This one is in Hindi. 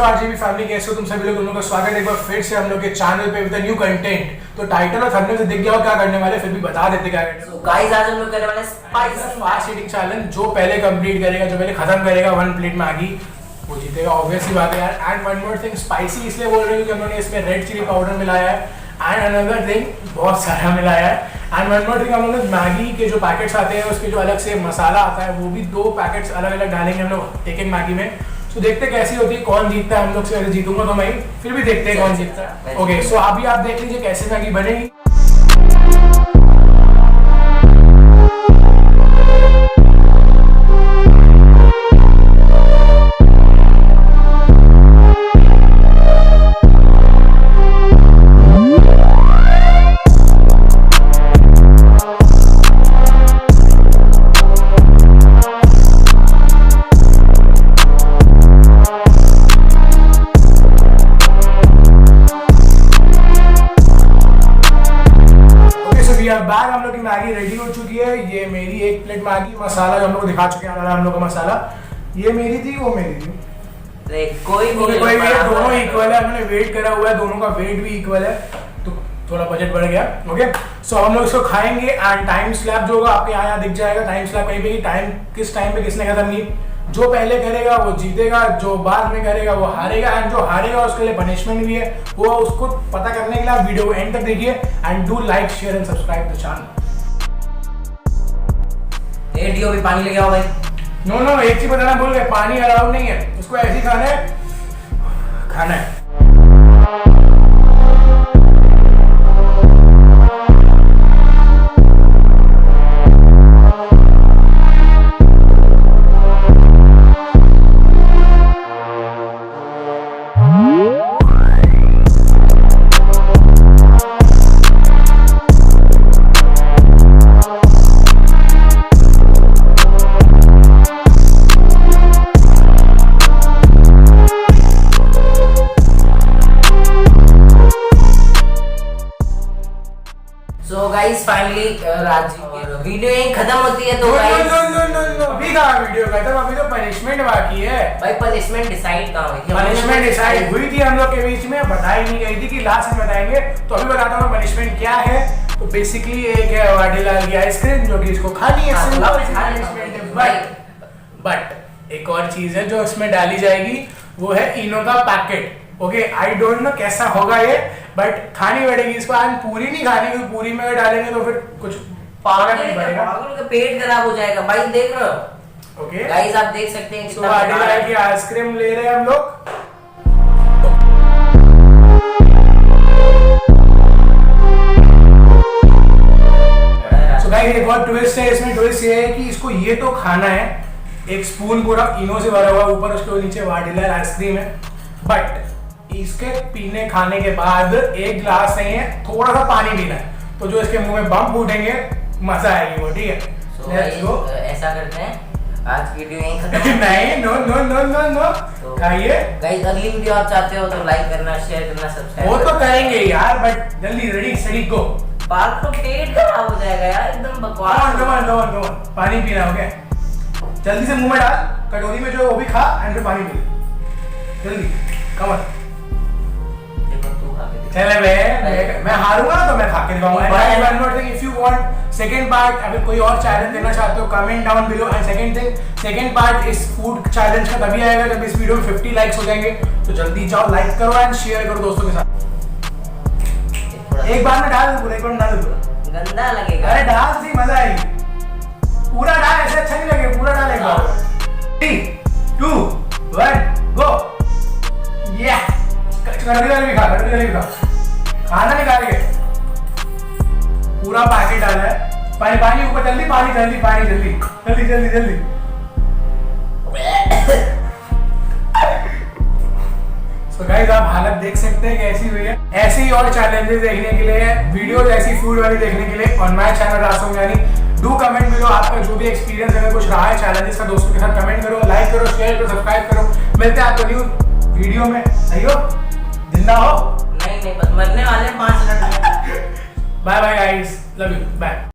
आरजीबी फैमिली, कैसे हो तुम सभी लोग का स्वागत है एक बार फिर से हम लोग के चैनल पे विद न्यू कंटेंट। तो टाइटल और थंबनेल से दिख गया हो क्या करने वाले, फिर भी बता देते क्या करने वाले। गाइस आज हम लोग करने वाले स्पाइसी फास्ट ईटिंग चैलेंज। जो पहले कंप्लीट करेगा, जो पहले खत्म करेगा 1 प्लेट मैगी, वो जीतेगा। ऑब्वियसली बात है यार। And one more thing, spicy इसलिए बोल रही हूँ कि हम लोगों ने इसमें रेड चिली पाउडर मिलाया है एंड अनदर थिंग बहुत सारा मिलाया है। एंड वन मोर थिंग, हम लोग मैगी के जो पैकेट्स आते हैं उसके जो अलग से मसाला आता है वो भी 2 पैकेट्स अलग अलग डालेंगे हम लोग एक मैगी में। तो देखते कैसी होती है, कौन जीतता है। हम लोग से अगर जीतूंगा तो मैं, फिर भी देखते हैं कौन जीतता है। ओके, सो अभी आप देख लीजिए कैसे मैगी बनेगी। बैग हम लोग की मैगी रेडी हो चुकी है। ये मेरी 1 प्लेट मैगी, मसाला जो हम लोग को दिखा चुके हैं हम लोग का मसाला, ये मेरी थी, वो मेरी थी। कोई दोनों इक्वल है, हमने वेट करा हुआ है, दोनों का वेट भी इक्वल है, तो थोड़ा बजट बढ़ गया। ओके, सो हम लोग इसको खाएंगे एंड टाइम स्लैप जो होगा आपके यहाँ दिख जाएगा। टाइम स्लैप कहीं पे, टाइम किस टाइम पे किसने खत्म की, जो पहले करेगा वो जीतेगा, जो बाद में करेगा वो हारेगा। एंड जो हारेगा उसके लिए पनिशमेंट भी है, वो उसको पता करने के लिए आप वीडियो को एंड तक देखिए and do like share and subscribe the channel. Video भी पानी लेके आओ भाई। नो, एक चीज बताना भूल गए, पानी अलाउड नहीं है, उसको ऐसे ही खाना है। So guys, finally राज की वीडियो यहीं खत्म होती है। तो अभी कहाँ वीडियो खत्म, अभी तो पनिशमेंट बाकी है भाई। पनिशमेंट डिसाइड कहाँ हुई थी? पनिशमेंट डिसाइड हुई थी हम लोग के बीच में, बताई नहीं गई थी कि लास्ट में बताएंगे। तो अभी बताता हूँ पनिशमेंट क्या है। तो बेसिकली एक है वाडीलाल की आइसक्रीम जो कि इसको खानी है, बट एक और चीज है जो इसमें डाली जाएगी, वो है इनो का packet. Okay, I don't know कैसा होगा ये, बट खानी पड़ेगी इसको। आज पूरी नहीं खानी, क्योंकि पूरी में डालेंगे तो फिर कुछ पागल नहीं बनेगा, पेट खराब हो जाएगा भाई। देख रहे हो? ओके गाइस, आप देख सकते हैं कितना वाडीलाल की आइसक्रीम ले रहे हैं हम लोग। गाइस एक और ट्विस्ट है इसमें। ट्विस्ट ये है कि इसको ये तो खाना है, 1 स्पून पूरा इनो से भरा हुआ, ऊपर उसके नीचे वाडीलाल आइसक्रीम है। बट इसके पीने खाने के बाद 1 गिलास नहीं है, थोड़ा सा पानी पीना है, तो जो इसके मुंह में बम फूटेंगे मजा आएगी वो। ठीक है, लेट्स गो। ऐसा करते हैं, आज वीडियो यहीं खत्म। नहीं, नो खाइए। गाइस, अगली वीडियो आप चाहते हो तो लाइक करना, शेयर करना, सब्सक्राइब। वो तो करेंगे यार, बट जल्दी रेडी स्टडी गो। बात तो पेट खराब हो जाएगा यार, एकदम बकवास। नो, पानी पीना। ओके, जल्दी से मुंह में डाल, कटोरी में जो वो भी खा एंड फिर पानी पी जल्दी। कम ऑन, चले मैं हारूंगा तो मैं खा के दिखाऊंगा। If you want second part, अगर कोई और चैलेंज देना चाहते हो comment down below. And second part इस फूड चैलेंज का तभी आएगा जब इस वीडियो में 50 लाइक्स हो जाएंगे। तो जल्दी जाओ, लाइक करो एंड शेयर करो दोस्तों के साथ। एक बार में डाल दो पूरा, एक बार में डाल दो पूरा। गंदा लगेगा। अरे डाल सी, मजा आएगी। पूरा डाल, ऐसे अच्छा नहीं लगेगा, पूरा डाल एक बार। 3 2 1 गो। या कटोरी भी खा, खाना निकाल के पूरा पैकेट डाला है। पानी ऊपर, जल्दी पानी जल्दी। So guys, आप हालत देख सकते हैं कैसी हुई है। ऐसे ही और चैलेंजेस देखने के लिए, वीडियोस ऐसी फूड वाली देखने के लिए on my channel Raj Somjani, do comment below आपका जो भी एक्सपीरियंस अगर कुछ रहा है चैलेंजेस का, दोस्तों के साथ कमेंट करो, लाइक करो, शेयर करो, सब्सक्राइब करो। मिलते हैं आपको न्यू वीडियो में। सही हो, जिंदा हो? नहीं, बस मरने वाले 5 मिनट में। Bye bye guys, love you, bye.